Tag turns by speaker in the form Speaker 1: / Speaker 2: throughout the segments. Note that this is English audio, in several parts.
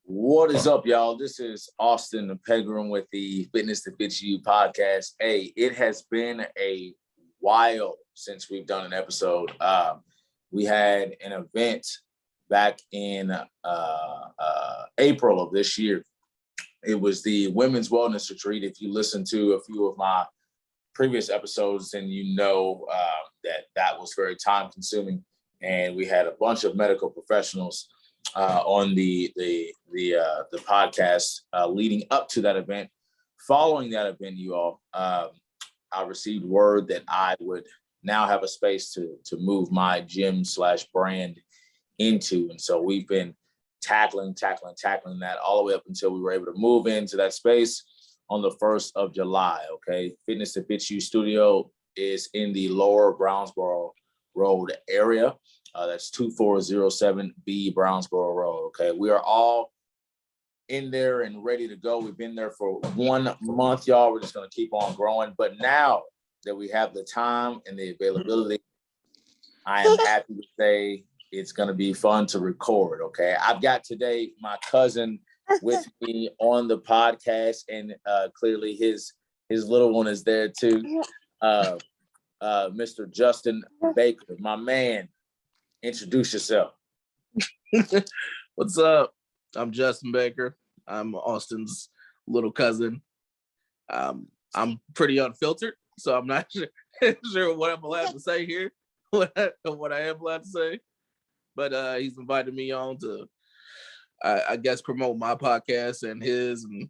Speaker 1: What is up, y'all? This is Austin Pegram with the Fitness to Fit You podcast. Hey, it has been a while since we've done an episode. We had an event back in April of this year. It was the Women's Wellness Retreat. If you listen to a few of my previous episodes, then you know that was very time consuming. And we had a bunch of medical professionals on the podcast leading up to that event. Following that event, you all, I received word that I would now have a space to move my gym / brand into. And so we've been tackling that all the way up until we were able to move into that space on the 1st of July. Okay. Fitness to Fit You studio is in the lower Brownsboro Road area. That's 2407B Brownsboro Road. Okay. We are all in there and ready to go. We've been there for 1 month, y'all. We're just going to keep on growing. But now that we have the time and the availability, I am happy to say it's going to be fun to record. Okay. I've got today my cousin with me on the podcast, and clearly his little one is there too. Mr. Justin Baker, my man. Introduce yourself.
Speaker 2: What's up? I'm Justin Baker. I'm Austin's little cousin. I'm pretty unfiltered, so I'm not sure what I'm allowed to say here, what I am allowed to say. But he's invited me on to, I guess, promote my podcast and his, and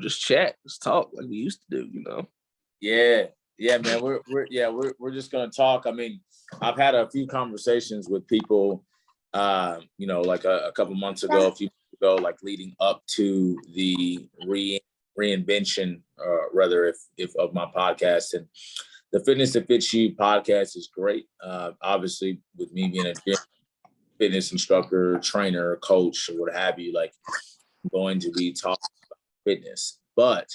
Speaker 2: just chat, just talk like we used to do.
Speaker 1: Yeah, man. We're just gonna talk. I mean, I've had a few conversations with people, like a couple months ago, a few months ago, like leading up to the reinvention, rather, if of my podcast. And the Fitness to Fit You podcast is great. Obviously, with me being a fitness instructor, trainer, coach, or what have you, like, I'm going to be talking about fitness, but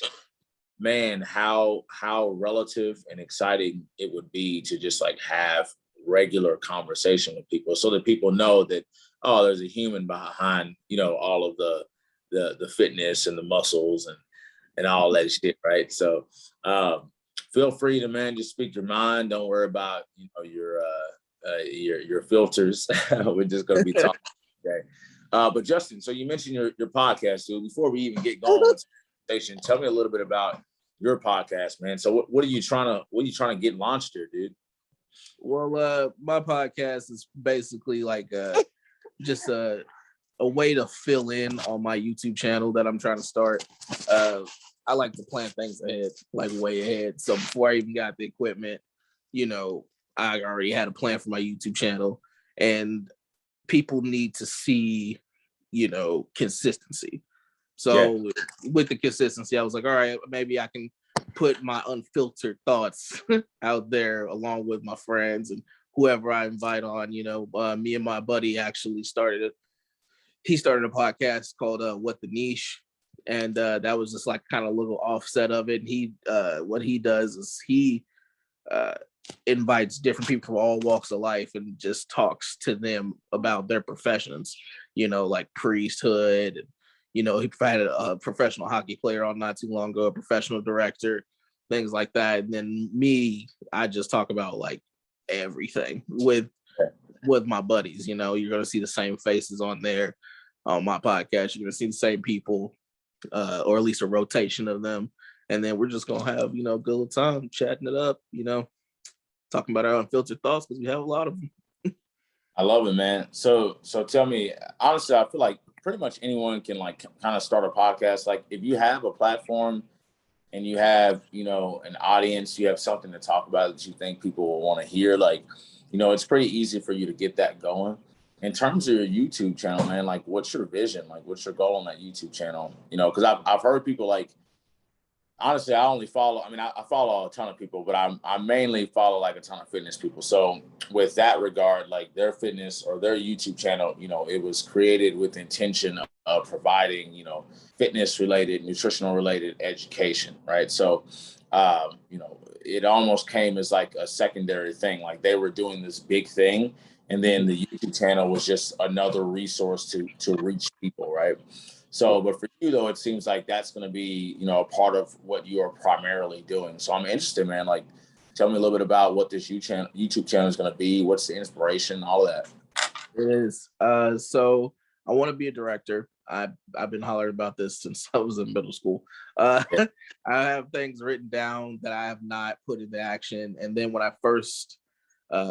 Speaker 1: man, how relative and exciting it would be to just like have regular conversation with people, so that people know that, oh, there's a human behind, all of the fitness and the muscles and all that shit, right? So feel free to, man, just speak your mind. Don't worry about your filters. We're just gonna be talking today. But Justin, so you mentioned your podcast, dude. Before we even get going with station, tell me a little bit about your podcast, man. So what are you trying to get launched here, dude?
Speaker 2: Well, my podcast is basically like just a way to fill in on my YouTube channel that I'm trying to start. I like to plan things ahead, like way ahead. So before I even got the equipment, I already had a plan for my YouTube channel, and people need to see, consistency. So with the consistency, I was like, all right, maybe I can put my unfiltered thoughts out there along with my friends and whoever I invite on. Me and my buddy actually started a podcast called What the Niche. And that was just like kind of a little offset of it. And he, what he does is he invites different people from all walks of life and just talks to them about their professions, like priesthood. And, he provided a professional hockey player on not too long ago, a professional director, things like that. And then me, I just talk about like everything with my buddies. You're going to see the same faces on there on my podcast. You're going to see the same people, or at least a rotation of them. And then we're just going to have, good little time chatting it up, talking about our unfiltered thoughts, because we have a lot of them.
Speaker 1: I love it, man. So tell me, honestly, I feel like pretty much anyone can like kind of start a podcast. Like if you have a platform and you have, an audience, you have something to talk about that you think people will want to hear, like, it's pretty easy for you to get that going. In terms of your YouTube channel, man, like what's your vision? Like what's your goal on that YouTube channel? Because I've heard people like, honestly, I follow a ton of people, but I mainly follow like a ton of fitness people. So with that regard, like their fitness or their YouTube channel, it was created with intention of providing, fitness related, nutritional related education, right? So, it almost came as like a secondary thing. Like they were doing this big thing And then the YouTube channel was just another resource to reach people, right? So, but for you though, it seems like that's going to be, a part of what you are primarily doing. So I'm interested, man. Like, tell me a little bit about what this YouTube channel is going to be. What's the inspiration, all of that.
Speaker 2: It is. So I want to be a director. I've been hollering about this since I was in middle school. I have things written down that I have not put into action. And then when I first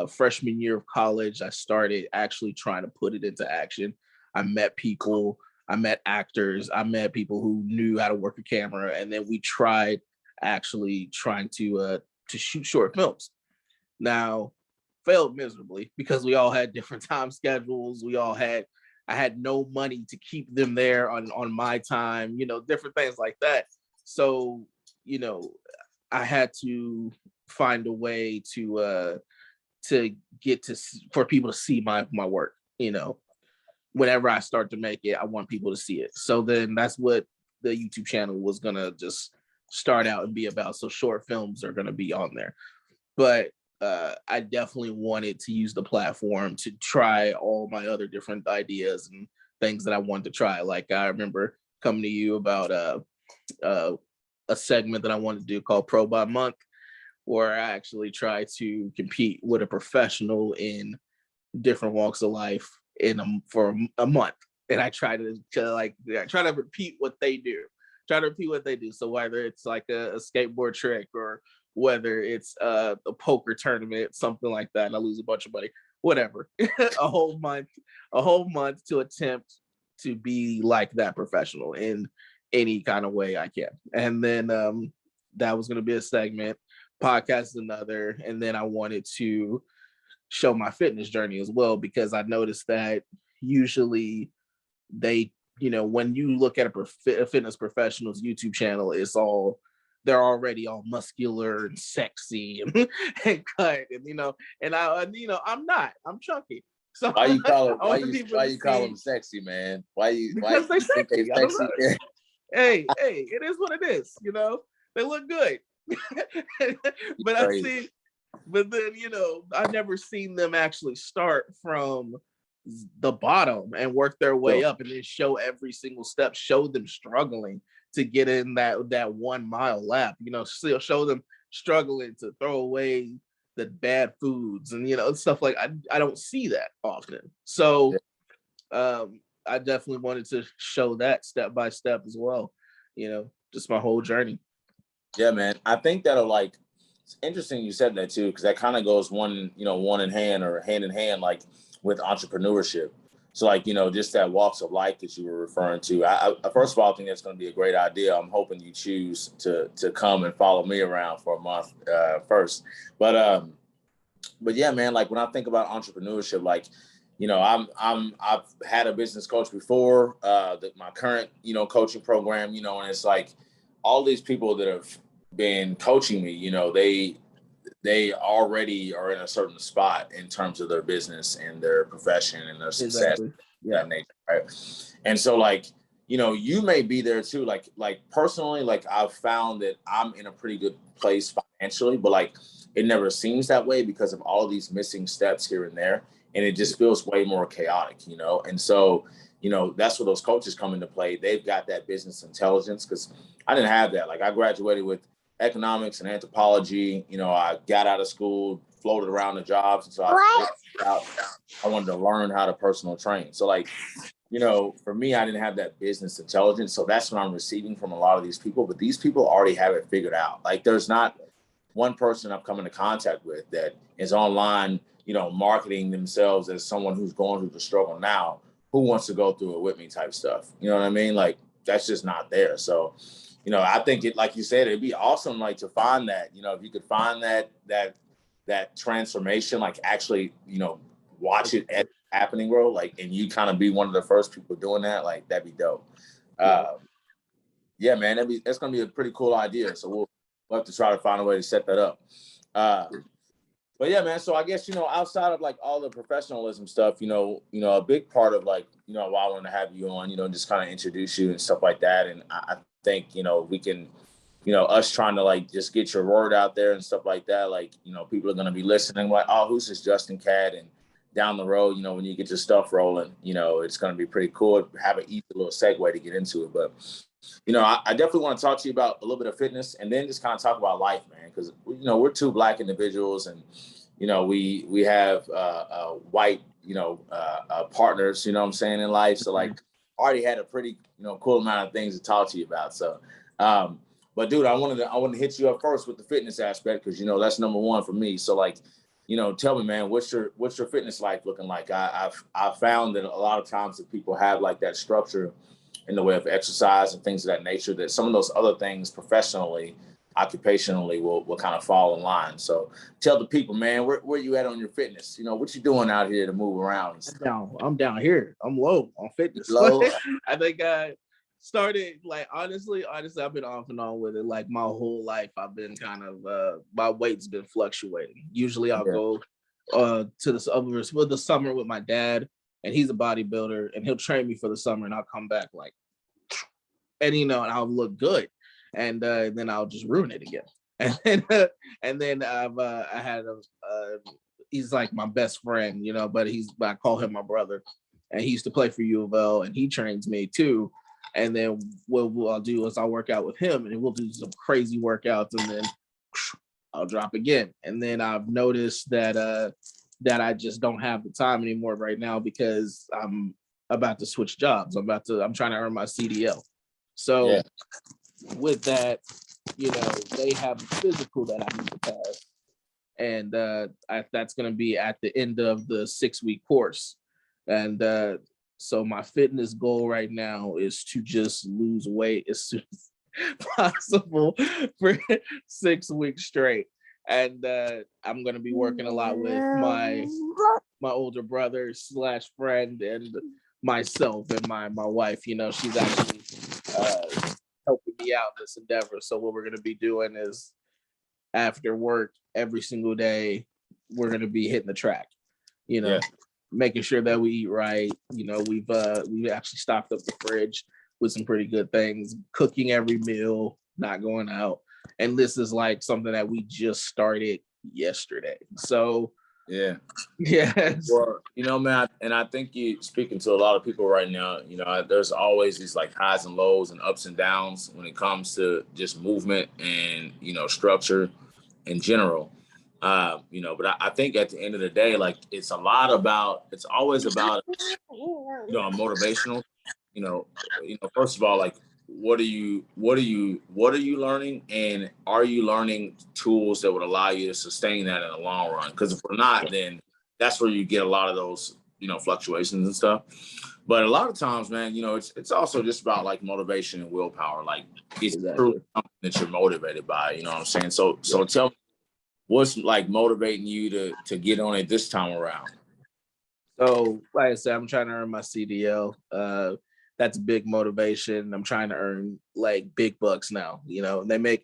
Speaker 2: freshman year of college, I started actually trying to put it into action. I met people, I met actors, I met people who knew how to work a camera, and then we tried actually trying to shoot short films. Now, failed miserably because we all had different time schedules. I had no money to keep them there on my time, different things like that. So, I had to find a way to get for people to see my work. Whenever I start to make it, I want people to see it. So then that's what the YouTube channel was gonna just start out and be about. So short films are gonna be on there, but I definitely wanted to use the platform to try all my other different ideas and things that I wanted to try. Like I remember coming to you about a segment that I wanted to do called Pro by Month, where I actually try to compete with a professional in different walks of life for a month, and I try to repeat what they do. So whether it's like a skateboard trick or whether it's a poker tournament, something like that, and I lose a bunch of money, whatever, a whole month to attempt to be like that professional in any kind of way I can. And then that was going to be a segment. Podcast is another. And then I wanted to show my fitness journey as well, because I noticed that usually they, when you look at a fitness professional's YouTube channel, they're already all muscular and sexy and cut, and I'm chunky. So
Speaker 1: why you call them sexy, man?
Speaker 2: Because they sexy. I don't know. Hey, it is what it is. They look good. But then, I've never seen them actually start from the bottom and work their way up and then show every single step, show them struggling to get in that 1 mile lap, still show them struggling to throw away the bad foods and, stuff like I don't see that often. So I definitely wanted to show that step by step as well, just my whole journey.
Speaker 1: Yeah, man. I think that'll it's interesting you said that too, because that kind of goes one in hand, like with entrepreneurship. So just that walks of life that you were referring to. I first of all, I think that's going to be a great idea. I'm hoping you choose to come and follow me around for a month first. But yeah, man, like when I think about entrepreneurship, I've had a business coach before, my current, coaching program, and it's like all these people that have been coaching me, they already are in a certain spot in terms of their business and their profession and their success.
Speaker 2: Exactly.
Speaker 1: That nature, right? And so you may be there too. Like personally, I've found that I'm in a pretty good place financially, but it never seems that way because of all of these missing steps here and there. And it just feels way more chaotic, And so, that's where those coaches come into play. They've got that business intelligence, because I didn't have that. I graduated with economics and anthropology. I got out of school, floated around the jobs. And so I wanted to learn how to personal train. So for me, I didn't have that business intelligence. So that's what I'm receiving from a lot of these people. But these people already have it figured out. There's not one person I've come into contact with that is online, marketing themselves as someone who's going through the struggle now, who wants to go through it with me type stuff. You know what I mean? That's just not there. So, I think it, like you said, it'd be awesome, to find that, if you could find that transformation, actually, watch it happening, bro. And you kind of be one of the first people doing that. That'd be dope. Yeah, man, that's going to be a pretty cool idea. So we'll have to try to find a way to set that up. But yeah, man. So I guess, outside of all the professionalism stuff, a big part of why I wanted to have you on, just kind of introduce you and stuff like that. And I think, we can, us trying to just get your word out there and stuff like that. People are going to be listening oh, who's this Justin Cat? And, down the road, when you get your stuff rolling, it's going to be pretty cool. Have an easy little segue to get into it. But, I definitely want to talk to you about a little bit of fitness and then just kind of talk about life, man. Because, we're two Black individuals and, we have white, partners, what I'm saying, in life. So like already had a pretty, cool amount of things to talk to you about. So, but dude, I wanted to hit you up first with the fitness aspect because that's number one for me. So like, tell me, man, what's your fitness life looking like? I've found that a lot of times that people have like that structure in the way of exercise and things of that nature, that some of those other things professionally, occupationally will kind of fall in line. So tell the people, man, where you at on your fitness? What you doing out here to move around?
Speaker 2: I'm down here. I'm low on fitness.
Speaker 1: Low?
Speaker 2: I think I started like honestly, I've been off and on with it. Like my whole life, I've been kind of my weight's been fluctuating. Usually I'll go to the summer with my dad, and he's a bodybuilder, and he'll train me for the summer, and I'll come back like, and I'll look good, and then I'll just ruin it again. And then I had he's like my best friend, but I call him my brother, and he used to play for U of L, and he trains me too. And then what I'll do is I'll work out with him, and we'll do some crazy workouts, and then I'll drop again. And then I've noticed that I just don't have the time anymore right now because I'm about to switch jobs. I'm trying to earn my CDL. So with that, they have a physical that I need to pass. And that's going to be at the end of the 6-week course. And so my fitness goal right now is to just lose weight as soon as possible for 6 weeks straight. And I'm going to be working a lot with my older brother / friend and myself and my wife. She's actually helping me out in this endeavor. So what we're going to be doing is after work every single day, we're going to be hitting the track, making sure that we eat right. We've actually stocked up the fridge with some pretty good things, cooking every meal, not going out. And this is like something that we just started yesterday. So yeah.
Speaker 1: Well, man, and I think you're speaking to a lot of people right now. There's always these like highs and lows and ups and downs when it comes to just movement and structure in general. But I think at the end of the day, like it's always about motivational. First of all, like what are you learning, and are you learning tools that would allow you to sustain that in the long run? Because if we're not, then that's where you get a lot of those fluctuations and stuff. But a lot of times, man, it's also just about like motivation and willpower. Like it's truly something that you're motivated by. You know what I'm saying? So tell me, what's like motivating you to get on it this time around?
Speaker 2: So like I said, I'm trying to earn my CDL. That's a big motivation. I'm trying to earn like big bucks now. They make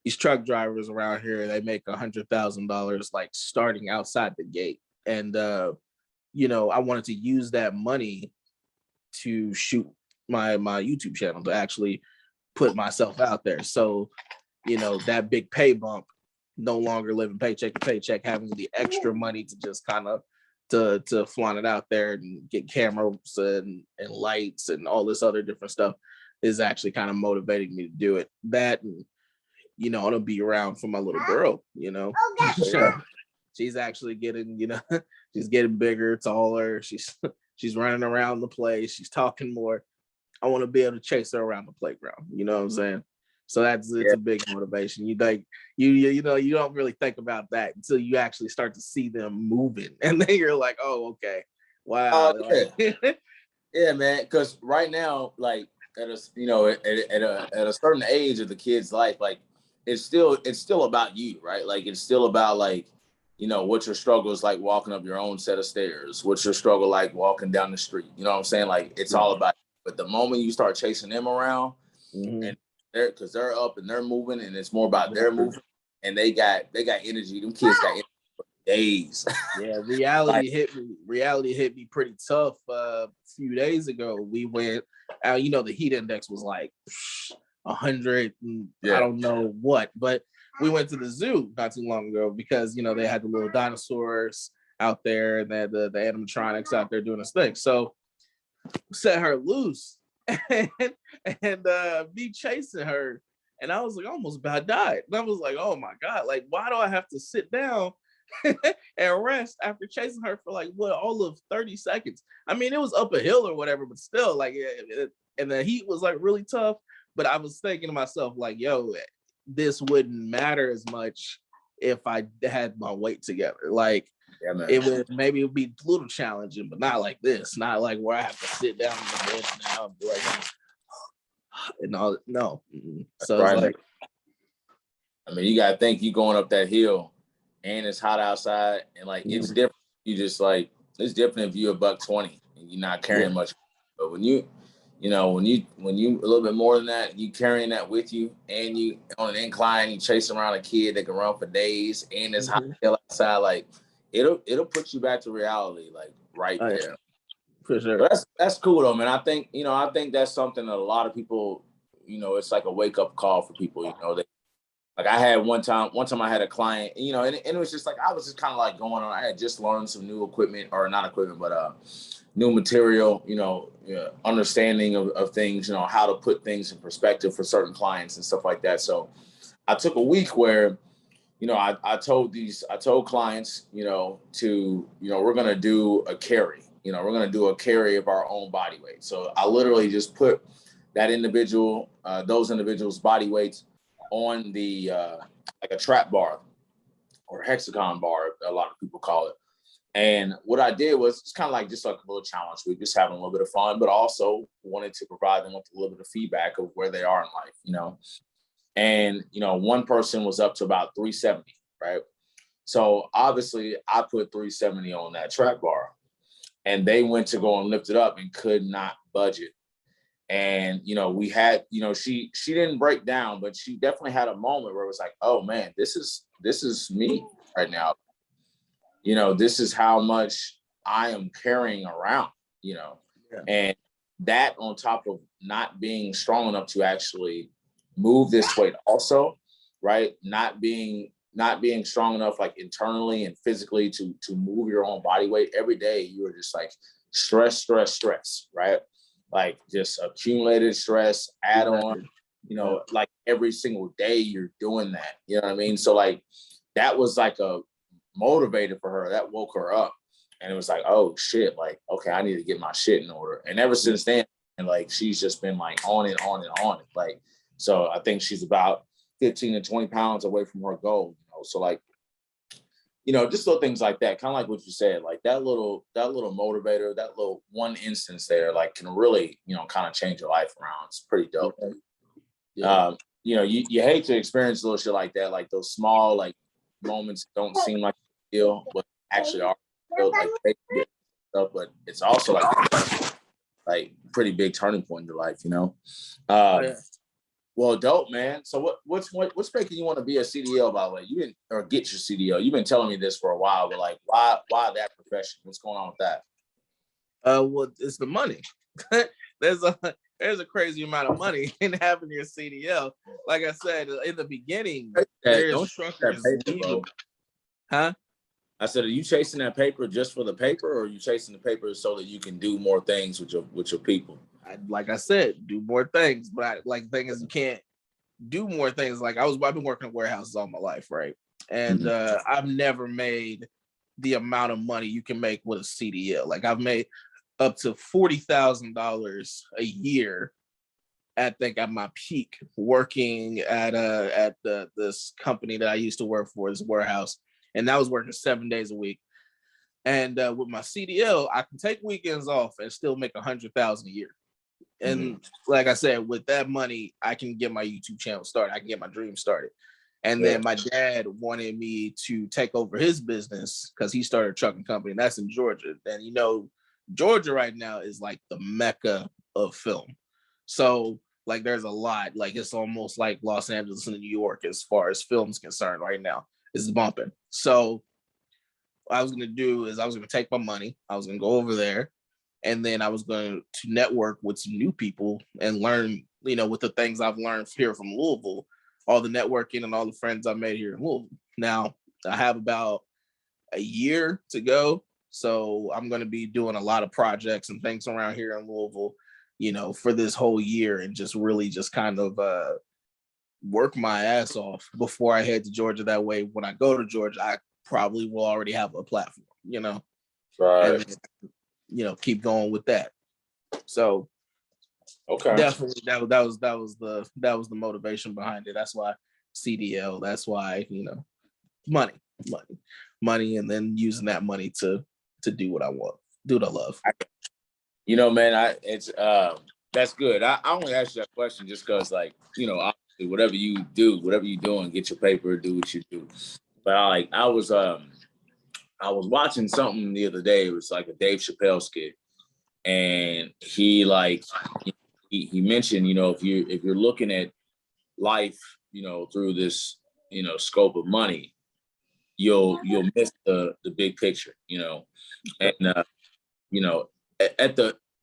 Speaker 2: these truck drivers around here, they make $100,000 like starting outside the gate. And I wanted to use that money to shoot my YouTube channel, to actually put myself out there. So, that big pay bump, no longer living paycheck to paycheck, having the extra money to just kind of to flaunt it out there and get cameras and lights and all this other different stuff is actually kind of motivating me to do it. That, and I want to be around for my little girl. She's actually getting, she's getting bigger, taller. She's running around the place. She's talking more. I want to be able to chase her around the playground. You know what I'm saying? So it's a big motivation. You don't really think about that until you actually start to see them moving, and then you're like, oh, okay, wow.
Speaker 1: Yeah, man. Because right now, like at a certain age of the kid's life, like it's still about you, right? Like it's still about like what your struggle is like walking up your own set of stairs, what's your struggle like walking down the street. You know what I'm saying? Like it's all about you. But the moment you start chasing them around, and because they're up and they're moving, and it's more about their movement, and they got energy. Them kids got energy for days.
Speaker 2: Yeah, reality hit me pretty tough. A few days ago, we went out. The heat index was like 100. I don't know what, but we went to the zoo not too long ago because they had the little dinosaurs out there, and then the animatronics out there doing this thing. So set her loose, and me chasing her, and I was like, almost about died. And I was like, oh my god, like why do I have to sit down and rest after chasing her for like what, all of 30 seconds? I mean, it was up a hill or whatever, but still, like, and the heat was like really tough. But I was thinking to myself, like, yo, this wouldn't matter as much if I had my weight together. Like,
Speaker 1: Yeah, man.
Speaker 2: Maybe it would be a little challenging, but not like this. Not like where I have to sit down in the bed now and be like, and all. No. So
Speaker 1: right,
Speaker 2: it's like,
Speaker 1: I mean, you gotta think you going up that hill, and it's hot outside, and like it's different. You just like it's different if you're $120 and you're not carrying much. But when you a little bit more than that, you carrying that with you, and you on an incline, you chasing around a kid that can run for days, and it's hot hill outside, like it'll put you back to reality, like right there.
Speaker 2: Yeah, for sure.
Speaker 1: But that's cool though, man. I think that's something that a lot of people, it's like a wake up call for people. Like I had one time I had a client, and it was just like I was just kind of like going on. I had just learned some new equipment, or not equipment, but new material, understanding of things, how to put things in perspective for certain clients and stuff like that. So I took a week where, I told clients, we're going to do a carry, we're going to do a carry of our own body weight. So I literally just put that individual, those individuals' body weights on the, like a trap bar or hexagon bar, a lot of people call it. And what I did was it's kind of like just like a little challenge. We just having a little bit of fun, but also wanted to provide them with a little bit of feedback of where they are in life, And, one person was up to about 370, right? So obviously I put 370 on that trap bar, and they went to go and lift it up and could not budge it. And, we had, she didn't break down, but she definitely had a moment where it was like, oh man, this is me right now. This is how much I am carrying around, and that on top of not being strong enough to actually move this weight also, right? Not being strong enough, like internally and physically to move your own body weight every day. You are just like stress, right? Like just accumulated stress, add on, like every single day you're doing that. You know what I mean? So like that was like a motivator for her. That woke her up. And it was like, oh shit, like, okay, I need to get my shit in order. And ever since then, and like she's just been like on and on and on. Like, so I think she's about 15 to 20 pounds away from her goal. So like, just little things like that, kind of like what you said, like that little motivator, that little one instance there, like can really, kind of change your life around. It's pretty dope. Yeah. You hate to experience little shit like that, like those small like moments don't seem like a deal, but actually are like stuff, but it's also like pretty big turning point in your life, Well, dope, man. So what's making you want to be a CDL, by the way? You didn't, or get your CDL. You've been telling me this for a while, but like, why that profession? What's going on with that?
Speaker 2: Well, it's the money. There's a crazy amount of money in having your CDL. Like I said in the beginning, there's truckers leaving. Huh?
Speaker 1: I said, are you chasing that paper just for the paper, or are you chasing the paper so that you can do more things with your people?
Speaker 2: Like I said, do more things, but the thing is, you can't do more things. Like I've been working in warehouses all my life, right? And I've never made the amount of money you can make with a CDL. Like I've made up to $40,000 a year at my peak working at this company that I used to work for, this warehouse, and I was working 7 days a week. And with my CDL, I can take weekends off and still make $100,000 a year. And like I said, with that money, I can get my YouTube channel started. I can get my dream started. And then my dad wanted me to take over his business because he started a trucking company, and that's in Georgia. And Georgia right now is like the mecca of film. So like there's a lot, like it's almost like Los Angeles and New York as far as film's concerned right now. It's bumping. So what I was going to do is I was going to take my money. I was going to go over there, and then I was going to network with some new people and learn, with the things I've learned here from Louisville, all the networking and all the friends I made here in Louisville. Now I have about a year to go. So I'm going to be doing a lot of projects and things around here in Louisville, for this whole year, and just really just kind of work my ass off before I head to Georgia. That way, when I go to Georgia, I probably will already have a platform,
Speaker 1: Right.
Speaker 2: and then, keep going with that. So
Speaker 1: Okay.
Speaker 2: definitely that was the motivation behind it. That's why CDL. That's why, money, and then using that money to do what I want, do what I love.
Speaker 1: Man, that's good. I only asked you that question just because, like, obviously whatever you do, whatever you doing, get your paper, do what you do. But I was watching something the other day. It was like a Dave Chappelle skit, and he mentioned, if you're looking at life, through this, scope of money, you'll miss the big picture, and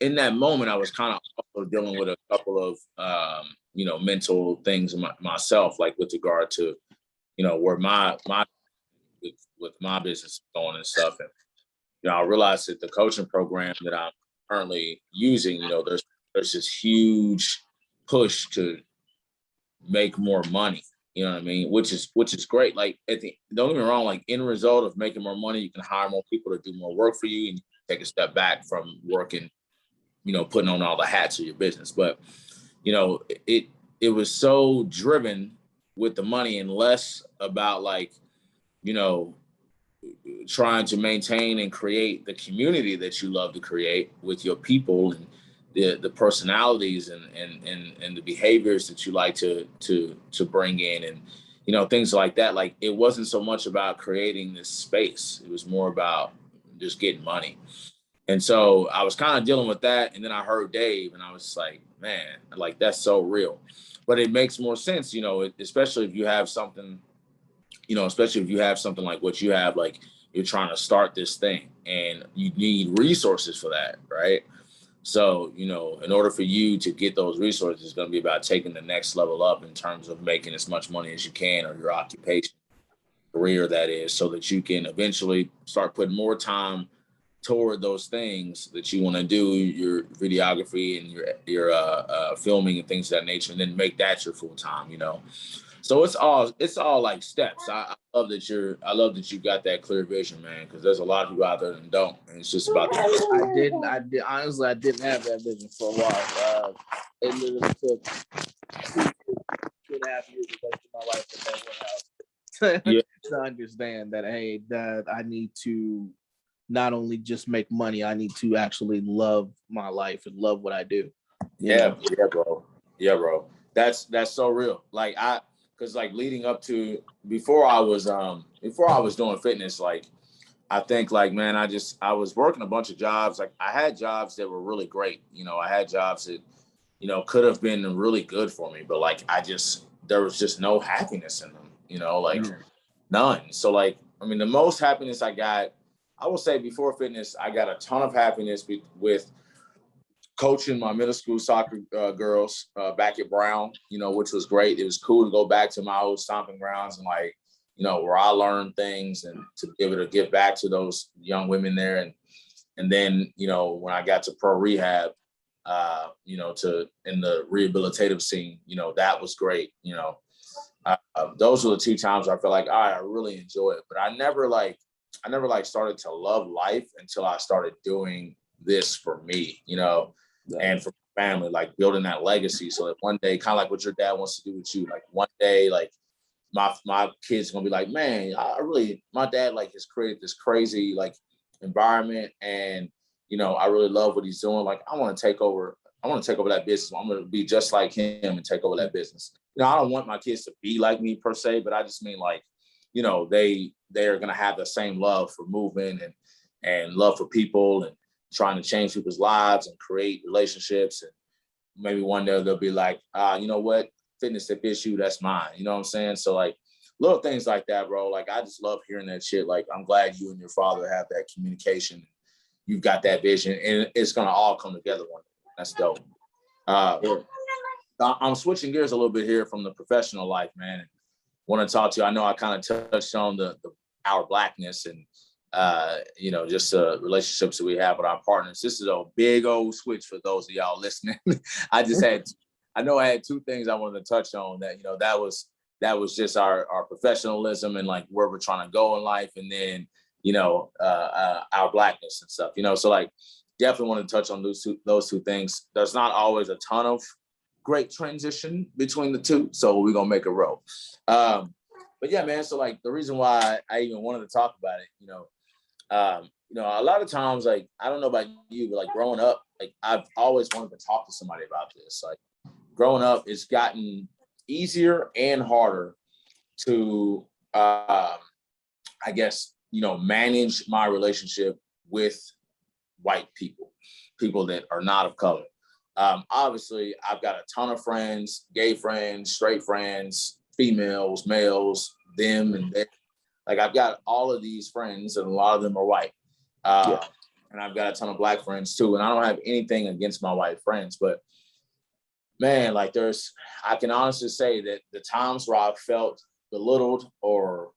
Speaker 1: in that moment, I was kind of also dealing with a couple of mental things myself, like with regard to where my with my business is going and stuff. And I realized that the coaching program that I'm currently using, there's this huge push to make more money. You know what I mean? Which is great. Like, don't get me wrong, like, end result of making more money, you can hire more people to do more work for you, and you take a step back from working, putting on all the hats of your business. But it was so driven with the money and less about, like, trying to maintain and create the community that you love to create with your people, and the personalities and the behaviors that you like to bring in, and things like that. Like, it wasn't so much about creating this space. It was more about just getting money. And so I was kind of dealing with that. And then I heard Dave, and I was like, man, like, that's so real. But it makes more sense, especially if you have something, especially if you have something like what you have, like, you're trying to start this thing and you need resources for that, right? So, in order for you to get those resources, it's going to be about taking the next level up in terms of making as much money as you can, or your occupation, career, that is, so that you can eventually start putting more time toward those things that you want to do, your videography and your filming and things of that nature, and then make that your full time, So it's all like steps. I love that you got that clear vision, man, because there's a lot of people out there that don't, and it's just about
Speaker 2: I did honestly, I didn't have that vision for a while. It literally took 2.5 years of wasting my life at that warehouse to understand that, hey, that I need to not only just make money, I need to actually love my life and love what I do.
Speaker 1: Yeah, bro. That's so real. Like, because, like, leading up to before I was doing fitness, like, I think, like, man, I was working a bunch of jobs. Like, I had jobs that were really great. I had jobs that, could have been really good for me, but, like, there was just no happiness in them, like, none. So, like, I mean, the most happiness I got, I will say, before fitness, I got a ton of happiness with coaching my middle school soccer girls back at Brown, which was great. It was cool to go back to my old stomping grounds and, like, where I learned things, and to be able to give back to those young women there. And then, when I got to pro rehab, to in the rehabilitative scene, that was great. Those were the two times I felt like, all right, I really enjoy it. But I never started to love life until I started doing this for me, and for my family, like, building that legacy, so that one day, kind of like what your dad wants to do with you, like, one day, like, my kids gonna be like, man, my dad, like, has created this crazy, like, environment, and I really love what he's doing. Like, I want to take over that business. I'm gonna be just like him and take over that business. I don't want my kids to be like me per se, but I just mean, like, they are gonna have the same love for movement and love for people, and trying to change people's lives and create relationships. And maybe one day they'll be like, you know what? Fitness that fits you, that's mine. You know what I'm saying? So, like, little things like that, bro. Like, I just love hearing that shit. Like, I'm glad you and your father have that communication. You've got that vision, and it's gonna all come together one day. That's dope. I'm switching gears a little bit here from the professional life, man. Want to talk to you. I know I kind of touched on our blackness, and just relationships that we have with our partners. This is a big old switch for those of y'all listening. I know I had two things I wanted to touch on that, that was just our professionalism and like where we're trying to go in life. And then, our blackness and stuff, so like definitely want to touch on those two things. There's not always a ton of great transition between the two. So we're going to make a row. But yeah, man. So like the reason why I even wanted to talk about it, a lot of times, like, I don't know about you, but like growing up, like I've always wanted to talk to somebody about this. Like growing up, it's gotten easier and harder to, I guess, manage my relationship with white people that are not of color. Obviously, I've got a ton of friends, gay friends, straight friends, females, males, them and them. Like I've got all of these friends, and a lot of them are white. And I've got a ton of black friends too. And I don't have anything against my white friends, but man, like I can honestly say that the times where I've felt belittled or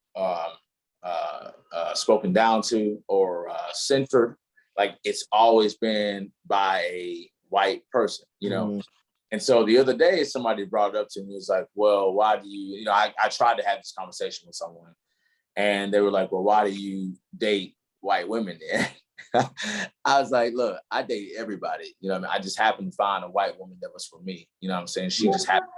Speaker 1: spoken down to or censored, like it's always been by a white person,
Speaker 2: Mm-hmm.
Speaker 1: And so the other day, somebody brought it up to me. It was like, well, why do you, I tried to have this conversation with someone, and they were like, well, why do you date white women then? I was like, look, I date everybody. I just happened to find a white woman that was for me. You know what I'm saying? She just happened.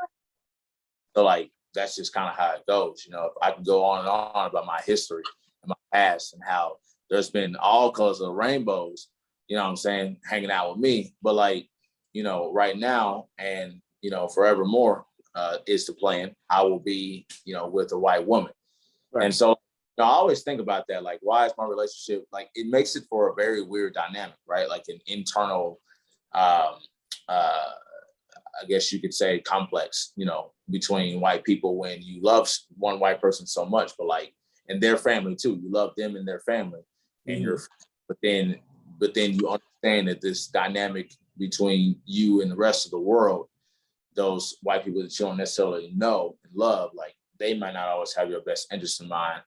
Speaker 1: So like, that's just kind of how it goes. If I can go on and on about my history and my past and how there's been all colors of rainbows, what I'm saying, hanging out with me. But like, right now and, forevermore is the plan. I will be, with a white woman. Right. And so I always think about that. Like, why is my relationship, like, it makes it for a very weird dynamic, right? Like an internal, I guess you could say complex, between white people when you love one white person so much, but like, and their family too. You love them and their family, and but then you understand that this dynamic between you and the rest of the world, those white people that you don't necessarily know and love, like they might not always have your best interest in mind.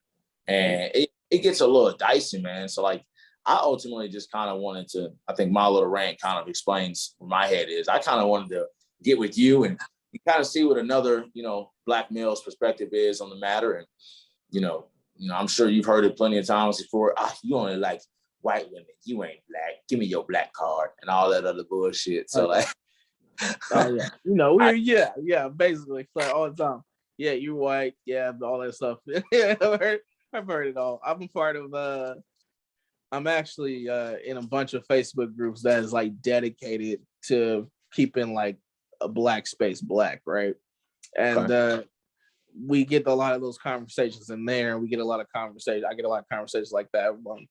Speaker 1: And it gets a little dicey, man. So like, I ultimately just kind of wanted to, I think my little rant kind of explains where my head is. I kind of wanted to get with you and kind of see what another, black male's perspective is on the matter. And, I'm sure you've heard it plenty of times before. You only like white women. You ain't black. Give me your black card and all that other bullshit. So like,
Speaker 2: basically like all the time. Yeah, you're white. Yeah, all that stuff. I've heard it all. I'm a part of. I'm actually in a bunch of Facebook groups that is like dedicated to keeping like a black space black, right? And we get a lot of those conversations in there. We get a lot of conversations. I get a lot of conversations like that among,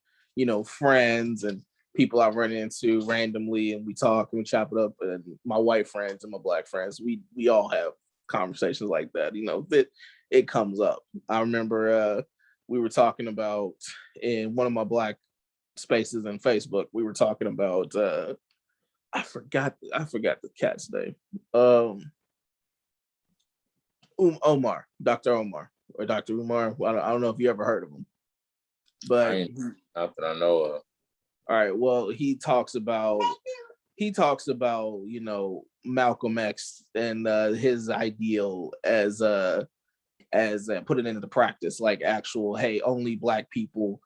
Speaker 2: friends and people I run into randomly, and we talk and we chop it up. And my white friends and my black friends, we all have conversations like that. It comes up. I remember we were talking about in one of my black spaces in Facebook. We were talking about I forgot the cat's name. Omar, Dr. Omar or Dr. Umar. I don't know if you ever heard of him, but
Speaker 1: not that I know of.
Speaker 2: All right. Well, he talks about Malcolm X and his ideal as put it into practice, like actual, hey, only black people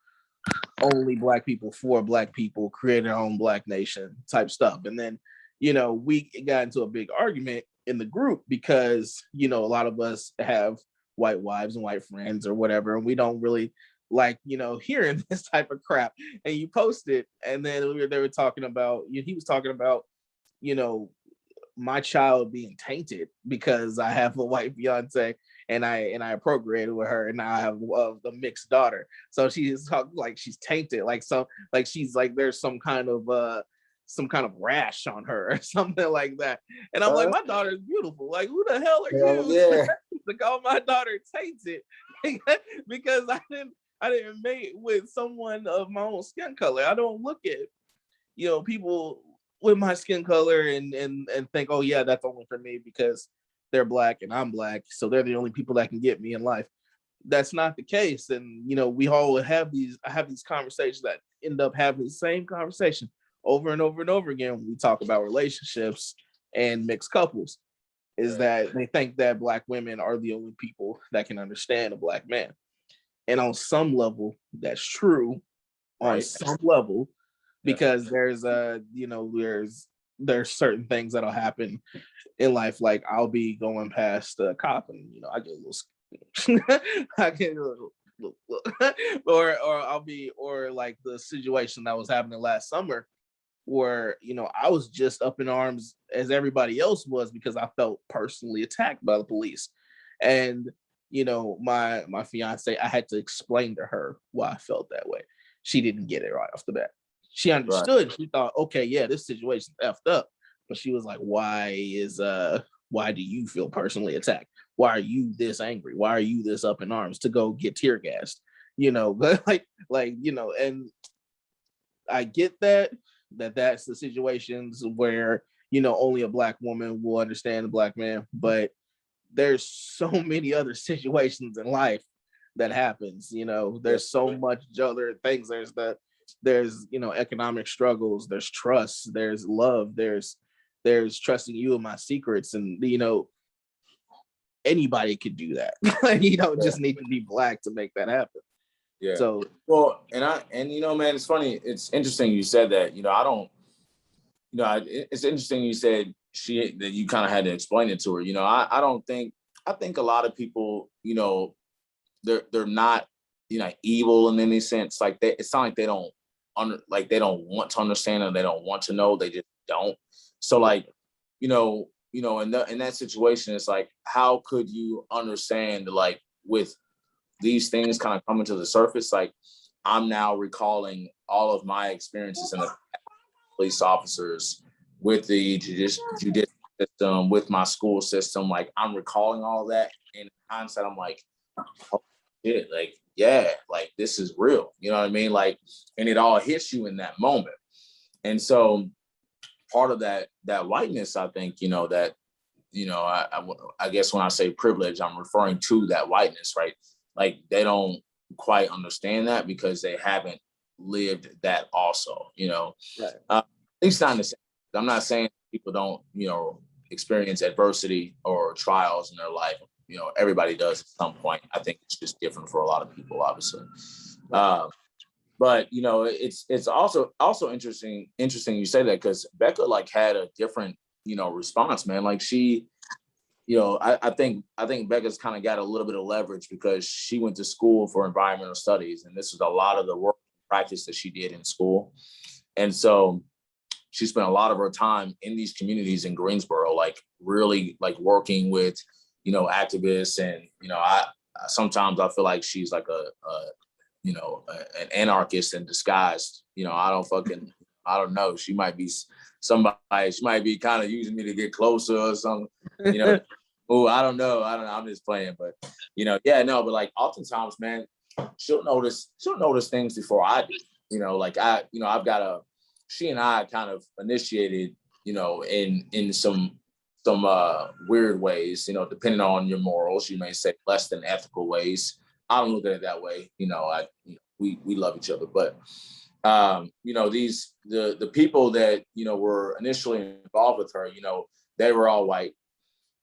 Speaker 2: for black people, create our own black nation type stuff. And then, we got into a big argument in the group because, a lot of us have white wives and white friends or whatever, and we don't really like, hearing this type of crap. And you post it, and then they were talking about, he was talking about, my child being tainted because I have a white fiance and I procreated with her, and now I have a mixed daughter. So she's talking like she's tainted, like so, like she's like there's some kind of rash on her or something like that. And I'm like, my daughter's beautiful. Like, who the hell are you to call my daughter tainted? Because I didn't mate with someone of my own skin color. I don't look at people with my skin color and think, oh yeah, that's only for me because they're black and I'm black, so they're the only people that can get me in life. that's not the case. And we all have these conversations that end up having the same conversation over and over and over again when we talk about relationships and mixed couples, is that they think that Black women are the only people that can understand a Black man. And on some level, that's true. On some level, because there's there's certain things that'll happen in life, like I'll be going past a cop and I get a little I get a little or like the situation that was happening last summer where I was just up in arms as everybody else was because I felt personally attacked by the police. And my fiance, I had to explain to her why I felt that way. She didn't get it right off the bat. She understood. She thought, okay, yeah, this situation's effed up. But she was like, why do you feel personally attacked? Why are you this angry? Why are you this up in arms to go get tear gassed? But and I get that's the situations where only a Black woman will understand a Black man, but there's so many other situations in life that happens. There's so much other things. There's economic struggles, there's trust, there's love, there's trusting you in my secrets, and anybody could do that. You don't just need to be Black to make that happen.
Speaker 1: Yeah. So well, and man, it's funny. It's interesting you said that. I don't. It's interesting you said that you kind of had to explain it to her. I don't think. I think a lot of people, they're not, evil in any sense. Like it's not like they don't they don't want to understand or they don't want to know. They just don't. So like, in that situation, it's like, how could you understand like with these things kind of coming to the surface? Like I'm now recalling all of my experiences in the police officers, with the judicial system, with my school system. Like I'm recalling all that, and in hindsight, I'm like, oh shit, like yeah, like this is real. You know what I mean? Like, and it all hits you in that moment. And so part of that whiteness, I think, that I guess when I say privilege, I'm referring to that whiteness, right? Like they don't quite understand that because they haven't lived that also,
Speaker 2: Right.
Speaker 1: At least not in the same. I'm not saying people don't, experience adversity or trials in their life. Everybody does at some point. I think it's just different for a lot of people, obviously. But it's also interesting you say that, because Becca like had a different, response, man. Like she, I think Becca's kind of got a little bit of leverage because she went to school for environmental studies, and this was a lot of the work practice that she did in school. And so she spent a lot of her time in these communities in Greensboro, like really like working with, activists. And, I sometimes I feel like she's like an anarchist in disguise. I don't know. She might be somebody, she might be kind of using me to get closer or something, Oh, I don't know. I'm just playing, but but like oftentimes, man, she'll notice things before I do. Like I've got she and I kind of initiated, in some weird ways, depending on your morals, you may say less than ethical ways. I don't look at it that way. We love each other, but the people that, were initially involved with her, they were all white.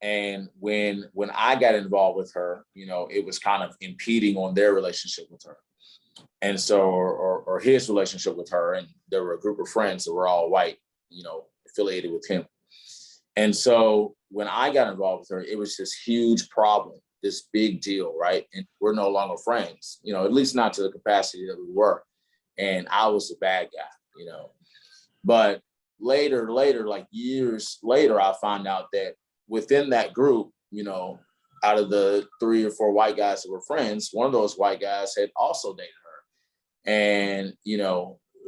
Speaker 1: And when I got involved with her, it was kind of impeding on their relationship with her. And so, or his relationship with her. And there were a group of friends that were all white, affiliated with him. And so when I got involved with her, it was this huge problem, this big deal, right? And we're no longer friends, at least not to the capacity that we were. And I was the bad guy, But later, like years later, I found out that within that group, out of the 3 or 4 white guys that were friends, one of those white guys had also dated her. And,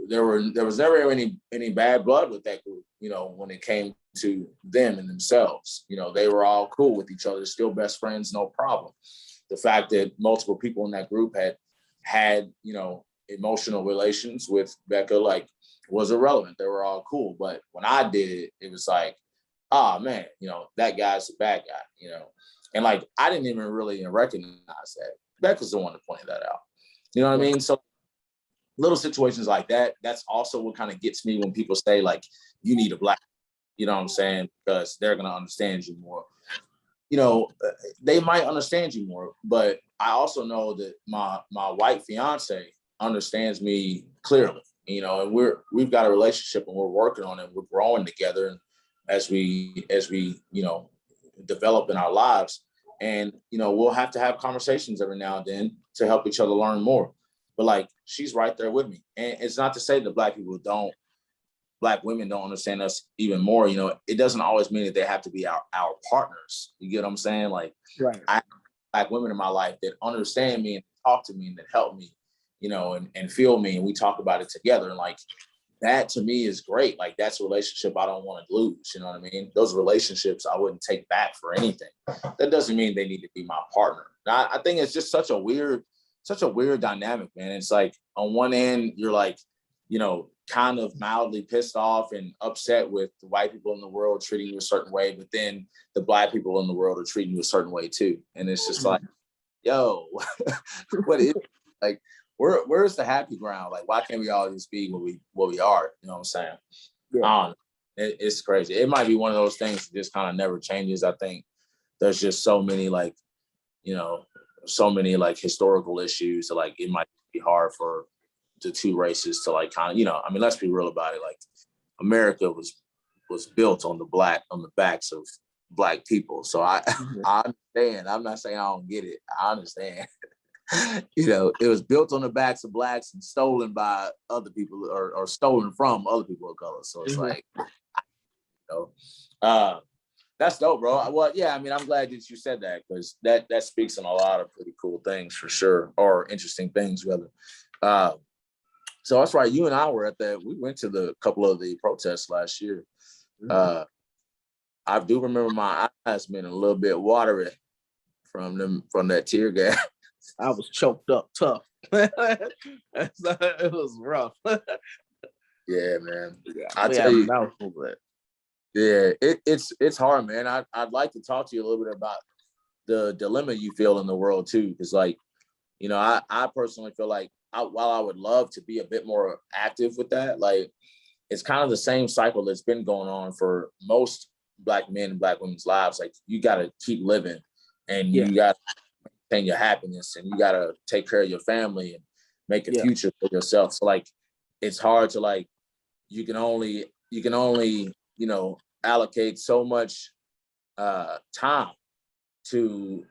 Speaker 1: there was never any bad blood with that group, when it came to them and themselves. They were all cool with each other, still best friends, no problem. The fact that multiple people in that group had emotional relations with Becca, like, was irrelevant. They were all cool. But when I did it, it was like, oh man, that guy's a bad guy, And like, I didn't even really recognize that. Becca's the one that pointed that out. You know what I mean? So little situations like that, that's also what kind of gets me when people say like, you need a black, you know what I'm saying? Because they're going to understand you more. You know, they might understand you more, but I also know that my white fiance understands me clearly, you know, and we've got a relationship and we're working on it. We're growing together and as we, you know, develop in our lives. And, you know, we'll have to have conversations every now and then to help each other learn more. But like, she's right there with me. And it's not to say that black women don't understand us even more. You know, it doesn't always mean that they have to be our partners. You get what I'm saying? Like,
Speaker 2: Right.
Speaker 1: I have black women in my life that understand me and talk to me and that help me, you know, and feel me. And we talk about it together. And like, that to me is great. Like, that's a relationship I don't want to lose. You know what I mean? Those relationships I wouldn't take back for anything. That doesn't mean they need to be my partner. Now, I think it's just such a weird dynamic, man. It's like on one end, you're like, you know, kind of mildly pissed off and upset with the white people in the world treating you a certain way, but then the black people in the world are treating you a certain way too. And it's just like, yo, what is like, where's the happy ground? Like, why can't we all just be what we are? You know what I'm saying?
Speaker 2: Yeah.
Speaker 1: It's crazy. It might be one of those things that just kind of never changes. I think there's just so many like, you know, so many like historical issues that like it might be hard for the two races to like kind of, you know, I mean, let's be real about it. Like, America was built on the backs of black people. So I understand. I'm not saying I don't get it. I understand. You know, it was built on the backs of blacks and stolen by other people or stolen from other people of color. So it's like, you know, that's dope, bro. Well, yeah, I mean, I'm glad that you said that because that speaks on a lot of pretty cool things for sure, or interesting things, rather. So that's right. You and I were we went to the couple of the protests last year. I do remember my eyes being a little bit watery from that tear gas.
Speaker 2: I was choked up tough. It was rough.
Speaker 1: Yeah, man.
Speaker 2: Yeah,
Speaker 1: I tell you,
Speaker 2: mouthful, but
Speaker 1: yeah, it's hard, man. I'd like to talk to you a little bit about the dilemma you feel in the world too, because like, you know, I personally feel like while I would love to be a bit more active with that, like it's kind of the same cycle that's been going on for most black men and black women's lives. Like, you got to keep living and you got to maintain your happiness and you got to take care of your family and make a future for yourself. So like, it's hard to like, you can only, you know, allocate so much time to,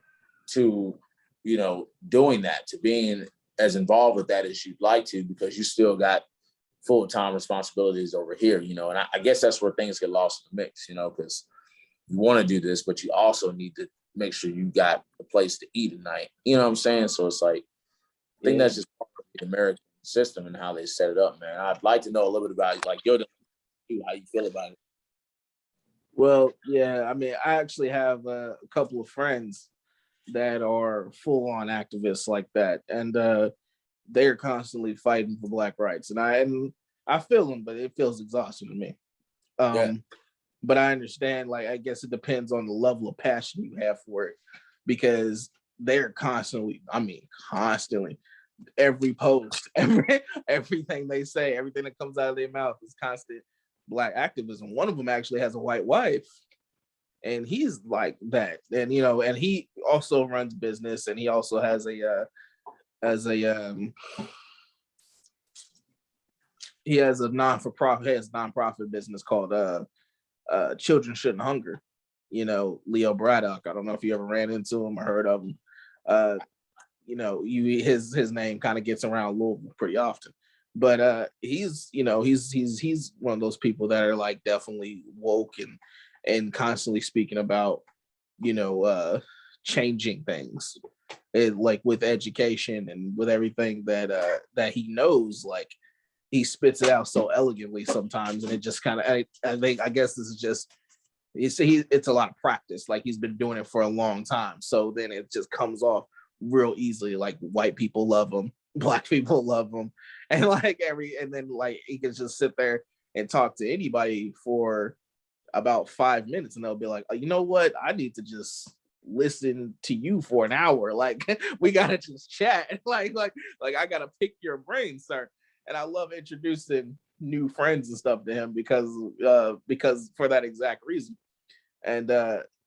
Speaker 1: you know, doing that, to being as involved with that as you'd like to, because you still got full-time responsibilities over here, you know. And I guess that's where things get lost in the mix, you know, because you want to do this, but you also need to make sure you got a place to eat at night. You know what I'm saying? So it's like, I think that's just part of the American system and how they set it up, man. I'd like to know a little bit about like how you feel about it.
Speaker 2: Well, yeah, I mean, I actually have a couple of friends that are full-on activists like that, and they're constantly fighting for black rights, and I feel them, but it feels exhausting to me. But I understand, like, I guess it depends on the level of passion you have for it, because they're constantly, every post, everything they say, everything that comes out of their mouth is constant black activism. One of them actually has a white wife, and he's like that. And you know, and he also runs business, and he also has he has a nonprofit business called Children Shouldn't Hunger. You know, Leo Braddock. I don't know if you ever ran into him or heard of him. You know, his name kind of gets around Louisville pretty often. But he's one of those people that are like definitely woke and constantly speaking about, you know, changing things, like with education and with everything that he knows. Like, he spits it out so elegantly sometimes, and it just kind of, I guess this is just, it's a lot of practice. Like, he's been doing it for a long time, so then it just comes off real easily. Like, white people love him, black people love him, and then like he can just sit there and talk to anybody for about 5 minutes, and they'll be like, oh, you know what, I need to just listen to you for an hour. Like, we gotta just chat. Like I gotta pick your brain, sir. And I love introducing new friends and stuff to him because for that exact reason. And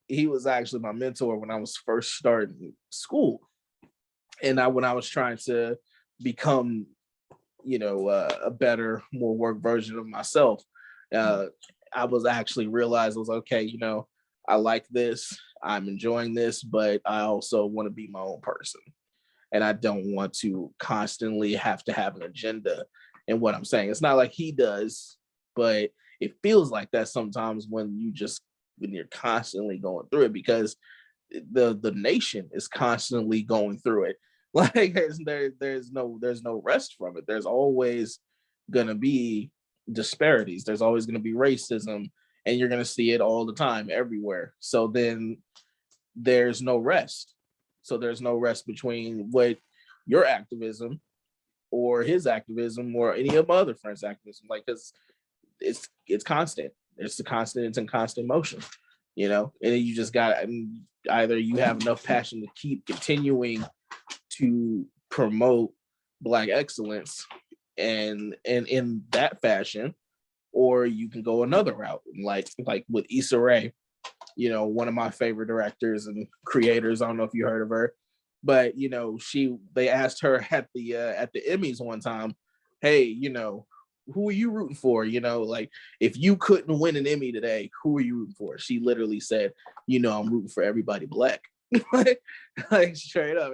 Speaker 2: he was actually my mentor when I was first starting school, and when I was trying to become, a better, more work version of myself. I was actually realized I was okay. I like this. I'm enjoying this, but I also want to be my own person, and I don't want to constantly have to have an agenda in what I'm saying. It's not like he does, but it feels like that sometimes when you're constantly going through it, because the nation is constantly going through it. Like, there's no rest from it. There's always gonna be disparities. There's always gonna be racism, and you're gonna see it all the time everywhere. So then there's no rest. So there's no rest between what your activism or his activism or any of my other friends' activism. Like, because it's constant. It's in constant motion, and you just got, either you have enough passion to keep continuing to promote Black excellence and in that fashion, or you can go another route, like with Issa Rae, one of my favorite directors and creators. I don't know if you heard of her, but they asked her at the Emmys one time, hey, who are you rooting for? Like, if you couldn't win an Emmy today, who are you rooting for? She literally said, I'm rooting for everybody Black. like straight up.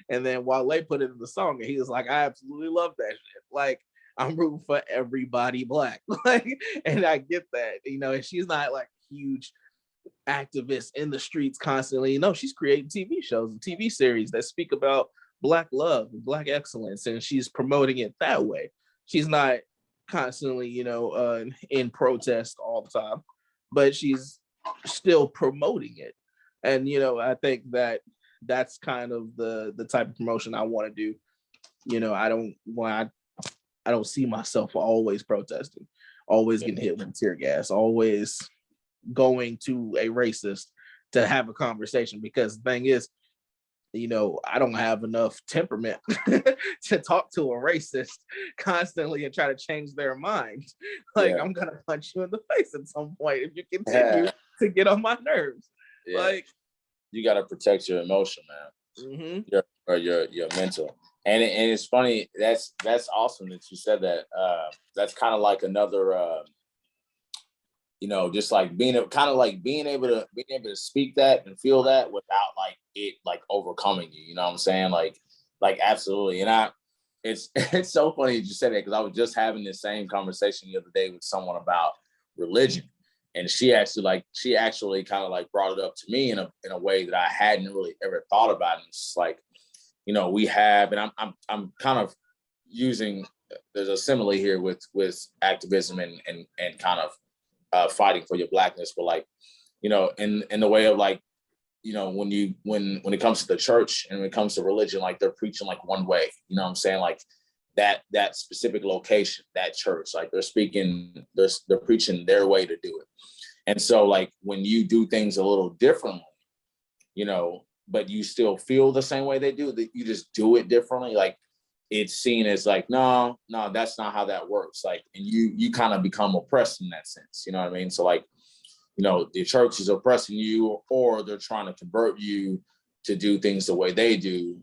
Speaker 2: And then Wale put it in the song, and he was like, I absolutely love that shit. Like, I'm rooting for everybody Black. Like, and I get that, and she's not like huge activist in the streets constantly. She's creating TV shows and TV series that speak about Black love and Black excellence, and she's promoting it that way. She's not constantly, in protest all the time, but she's still promoting it. And I think that's kind of the type of promotion I want to do. I don't see myself always protesting, always getting hit with tear gas, always going to a racist to have a conversation, because the thing is, I don't have enough temperament to talk to a racist constantly and try to change their mind. Like, I'm gonna punch you in the face at some point if you continue to get on my nerves. Like,
Speaker 1: you got to protect your emotion, man. Your mental. And it's funny. That's awesome that you said that. That's kind of like another. Just like being able to speak that and feel that without like it like overcoming you. You know what I'm saying? Like absolutely. And it's so funny that you said that, because I was just having this same conversation the other day with someone about religion, and she actually kind of like brought it up to me in a way that I hadn't really ever thought about. And it's like, we have, and I'm kind of using, there's a simile here with activism and kind of fighting for your Blackness, but like, in the way of like, when it comes to the church and when it comes to religion, like they're preaching like one way, you know what I'm saying? Like that specific location, that church, like they're preaching their way to do it. And so like when you do things a little differently, but you still feel the same way they do, that you just do it differently, like it's seen as like, no, that's not how that works. Like, and you kind of become oppressed in that sense. You know what I mean? So like, the church is oppressing you, or they're trying to convert you to do things the way they do,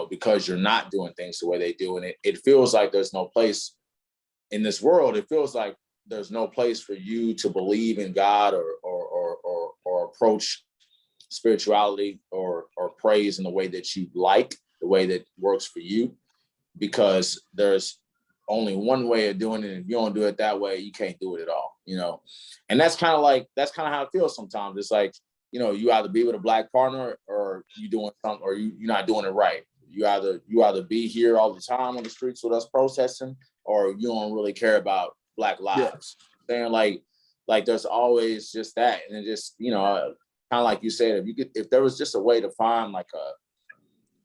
Speaker 1: because you're not doing things the way they do. And it feels like there's no place in this world. It feels like there's no place for you to believe in God or approach spirituality or praise in the way that you like, the way that works for you, because there's only one way of doing it. And if you don't do it that way, you can't do it at all, And that's kind of how it feels sometimes. It's like, you either be with a Black partner, or you doing something, or you're not doing it right. You either be here all the time on the streets with us protesting, or you don't really care about Black lives. Saying like there's always just that. And it just, kind of like you said, if there was just a way to find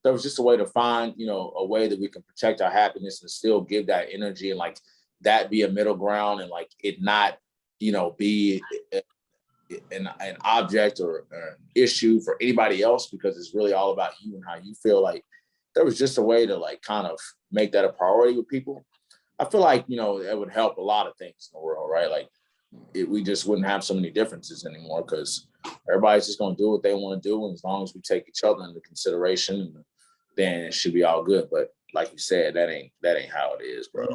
Speaker 1: a way that we can protect our happiness and still give that energy, and like that be a middle ground, and like it not, be an object or an issue for anybody else, because it's really all about you and how you feel. Like there was just a way to like kind of make that a priority with people. I feel like, you know, it would help a lot of things in the world, right? Like we just wouldn't have so many differences anymore, because everybody's just going to do what they want to do. And as long as we take each other into consideration, then it should be all good. But like you said, that ain't how it is, bro.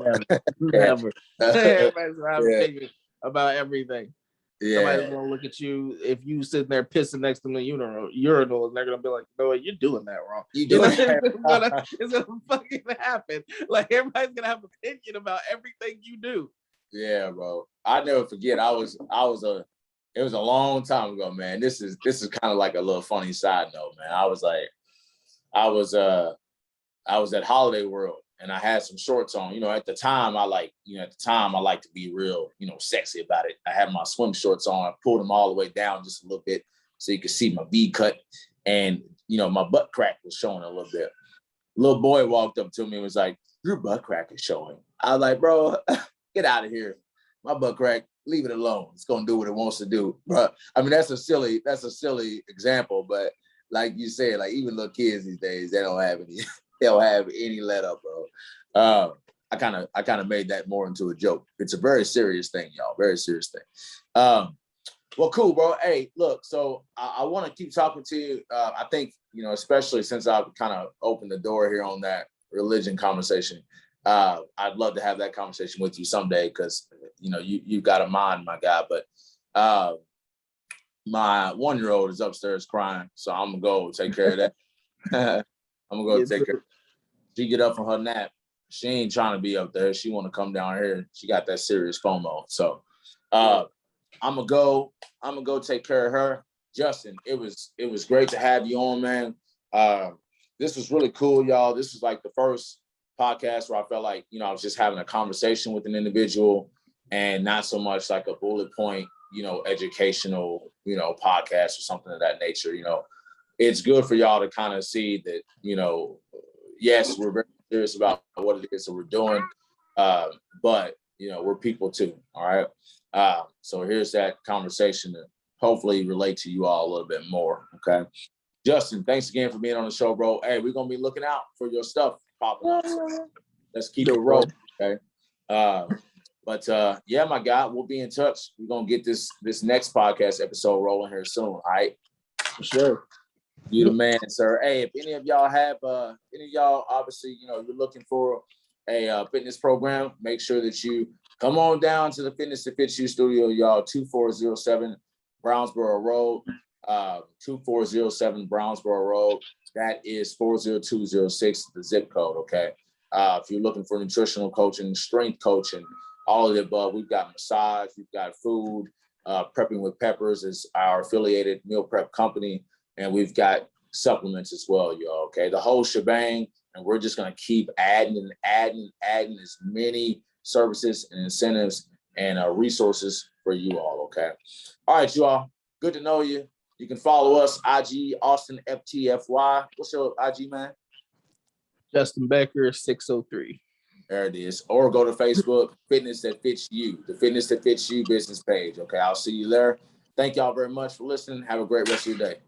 Speaker 2: Never. Everybody's gonna have
Speaker 1: Yeah.
Speaker 2: an opinion about everything.
Speaker 1: Yeah.
Speaker 2: Somebody's gonna look at you if you sitting there pissing next to the urinal, and they're gonna be like, "No, you're doing that wrong."
Speaker 1: You doing
Speaker 2: It's gonna fucking happen. Like everybody's gonna have an opinion about everything you do.
Speaker 1: Yeah, bro. I never forget. It was a long time ago, man. This is kind of like a little funny side note, man. I was at Holiday World and I had some shorts on. You know, at the time I like to be real, you know, sexy about it. I had my swim shorts on. I pulled them all the way down just a little bit so you could see my V cut, and you know, my butt crack was showing a little bit. Little boy walked up to me and was like, "Your butt crack is showing." I was like, "Bro, get out of here. My butt crack, leave it alone. It's gonna do what it wants to do." Bro, I mean, that's a silly example, but like you said, like even little kids these days, they don't have any let up, bro. I kind of made that more into a joke. It's a very serious thing, y'all. Very serious thing. Well, cool, bro. Hey, look, so I want to keep talking to you. I think, you know, especially since I've kind of opened the door here on that religion conversation. I'd love to have that conversation with you someday, because, you know, you've got a mind, my guy. But my 1-year-old is upstairs crying, so I'm gonna go take care of that. I'm gonna go take care. She get up from her nap. She ain't trying to be up there. She want to come down here. She got that serious FOMO. So I'm gonna go take care of her. Justin, it was great to have you on, man. This was really cool, y'all. This was like the first podcast where I felt like, you know, I was just having a conversation with an individual and not so much like a bullet point, you know, educational, you know, podcast or something of that nature. You know, it's good for y'all to kind of see that, you know, yes, we're very serious about what it is that we're doing, but, you know, we're people too, all right? So here's that conversation to hopefully relate to you all a little bit more, okay? Justin, thanks again for being on the show, bro. Hey, we're going to be looking out for your stuff popping up. So let's keep it rolling, okay? But yeah, my guy, we'll be in touch. We're going to get this next podcast episode rolling here soon, all right?
Speaker 2: For sure.
Speaker 1: You the man, sir. Hey, if any of y'all obviously, you know, you're looking for a fitness program, make sure that you come on down to the Fitness That Fits You studio, y'all, 2407 Brownsboro Road, 2407 Brownsboro Road. That is 40206, the zip code, okay? If you're looking for nutritional coaching, strength coaching, all of the above, we've got massage, we've got food. Prepping with Peppers is our affiliated meal prep company. And we've got supplements as well, y'all, okay? The whole shebang, and we're just going to keep adding as many services and incentives and resources for you all, okay? All right, you all, good to know you. You can follow us, IG, austinftfy. What's your IG, man?
Speaker 2: Justin Becker, 603.
Speaker 1: There it is. Or go to Facebook, Fitness That Fits You, the Fitness That Fits You business page, okay? I'll see you there. Thank y'all very much for listening. Have a great rest of your day.